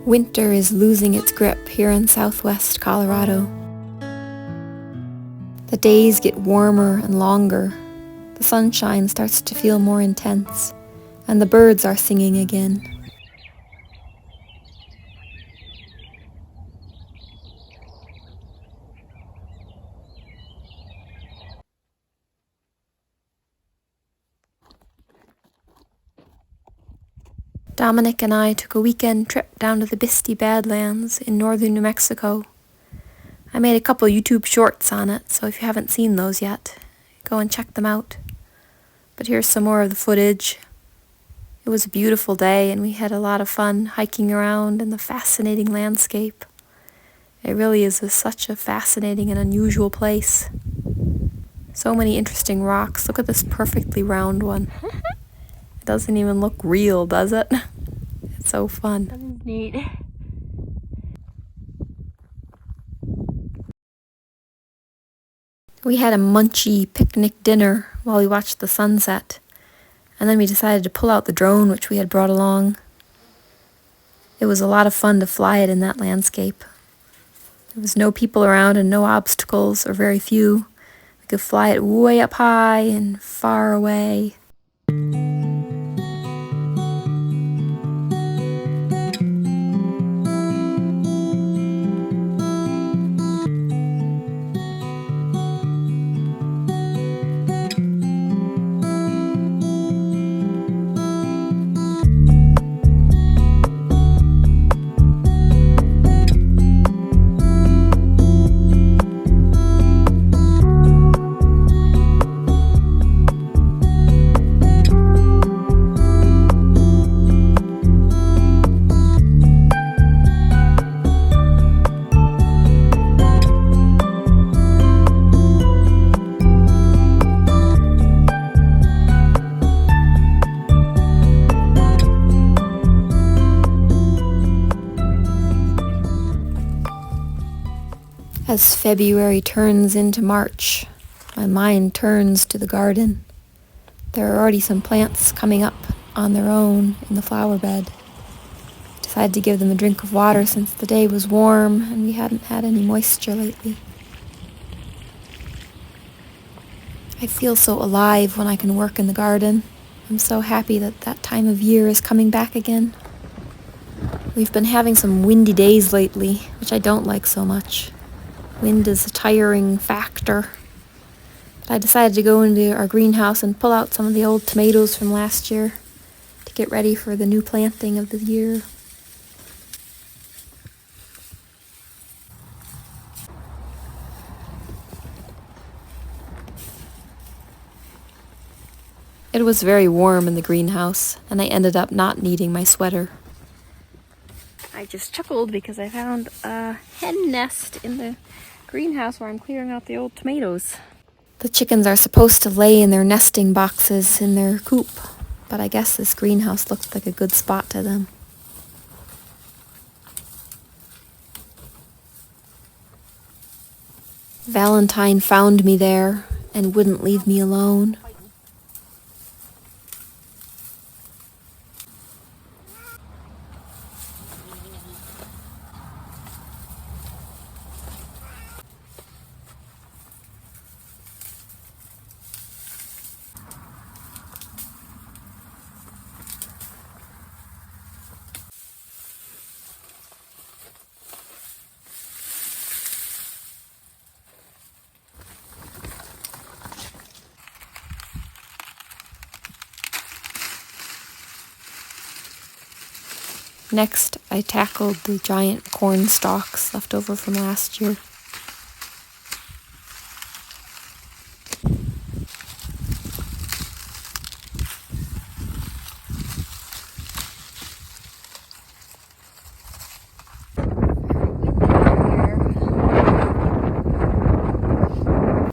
Winter is losing its grip here in southwest Colorado. The days get warmer and longer, the sunshine starts to feel more intense, and the birds are singing again. Dominic and I took a weekend trip down to the Bisty Badlands in northern New Mexico. I made a couple YouTube shorts on it, so if you haven't seen those yet, go and check them out. But here's some more of the footage. It was a beautiful day and we had a lot of fun hiking around in the fascinating landscape. It really is such a fascinating and unusual place. So many interesting rocks. Look at this perfectly round one. It doesn't even look real, does it? It's so fun. That is neat. We had a munchy picnic dinner while we watched the sunset, and then we decided to pull out the drone which we had brought along. It was a lot of fun to fly it in that landscape. There was no people around and no obstacles, or very few. We could fly it way up high and far away. As February turns into March, my mind turns to the garden. There are already some plants coming up on their own in the flower bed. I decided to give them a drink of water since the day was warm and we hadn't had any moisture lately. I feel so alive when I can work in the garden. I'm so happy that that time of year is coming back again. We've been having some windy days lately, which I don't like so much. Wind is a tiring factor. But I decided to go into our greenhouse and pull out some of the old tomatoes from last year to get ready for the new planting of the year. It was very warm in the greenhouse, and I ended up not needing my sweater. I just chuckled because I found a hen nest in the greenhouse where I'm clearing out the old tomatoes. The chickens are supposed to lay in their nesting boxes in their coop, but I guess this greenhouse looked like a good spot to them. Valentine found me there and wouldn't leave me alone. Next, I tackled the giant corn stalks left over from last year.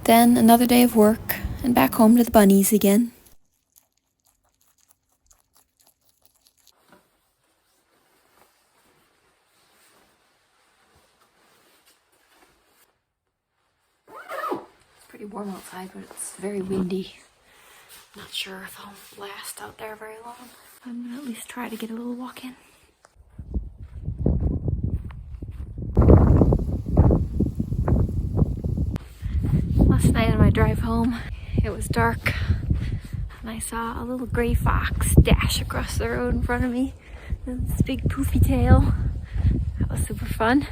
Then another day of work, and back home to the bunnies again. It's pretty warm outside, but it's very windy. Not sure if I'll last out there very long. I'm gonna at least try to get a little walk in. drive home. It was dark and I saw a little gray fox dash across the road in front of me with this big poofy tail. That was super fun.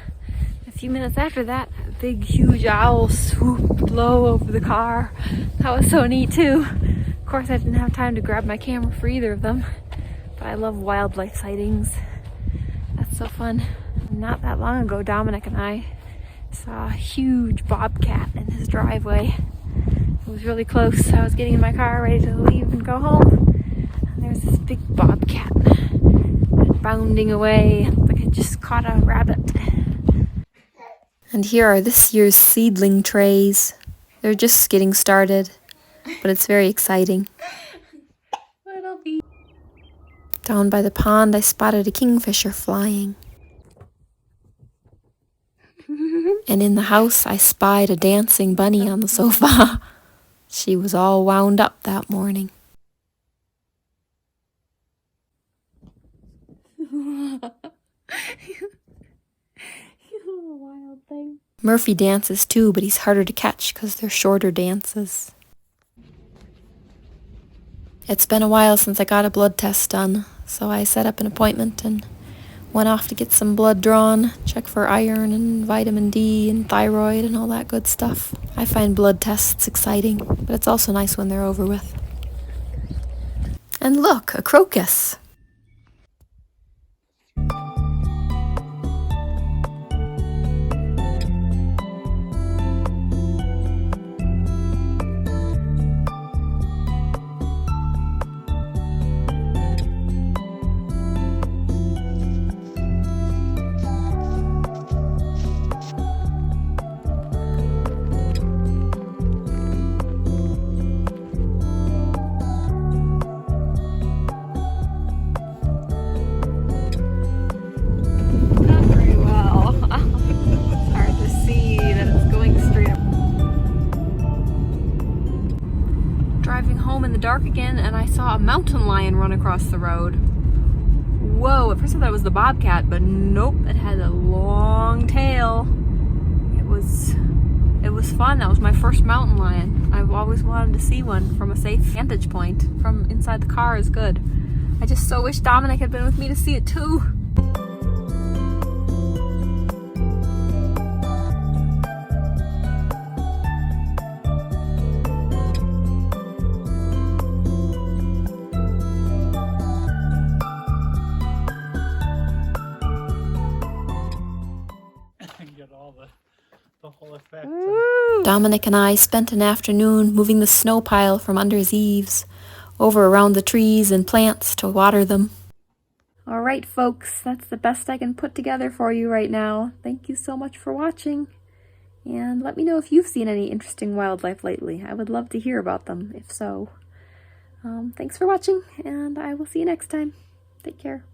A few minutes after that, a big huge owl swooped low over the car. That was so neat too. Of course I didn't have time to grab my camera for either of them, but I love wildlife sightings. That's so fun. Not that long ago, Dominic and I saw a huge bobcat in his driveway. It was really close. I was getting in my car ready to leave and go home, and there's this big bobcat bounding away like it just caught a rabbit. And here are this year's seedling trays. They're just getting started, but it's very exciting. Down by the pond, I spotted a kingfisher flying. And in the house, I spied a dancing bunny on the sofa. She was all wound up that morning. You little wild thing. Murphy dances too, but he's harder to catch because they're shorter dances. It's been a while since I got a blood test done, so I set up an appointment and went off to get some blood drawn, check for iron and vitamin D and thyroid and all that good stuff. I find blood tests exciting, but it's also nice when they're over with. And look, a crocus! Dark again, and I saw a mountain lion run across the road. Whoa, at first I thought it was the bobcat, but nope, it had a long tail. It was fun. That was my first mountain lion. I've always wanted to see one from a safe vantage point. From inside the car is good. I just so wish Dominic had been with me to see it too. The whole effect. Dominic and I spent an afternoon moving the snow pile from under his eaves over around the trees and plants to water them. Alright folks, that's the best I can put together for you right now. Thank you so much for watching, and let me know if you've seen any interesting wildlife lately. I would love to hear about them, if so. Thanks for watching, and I will see you next time. Take care.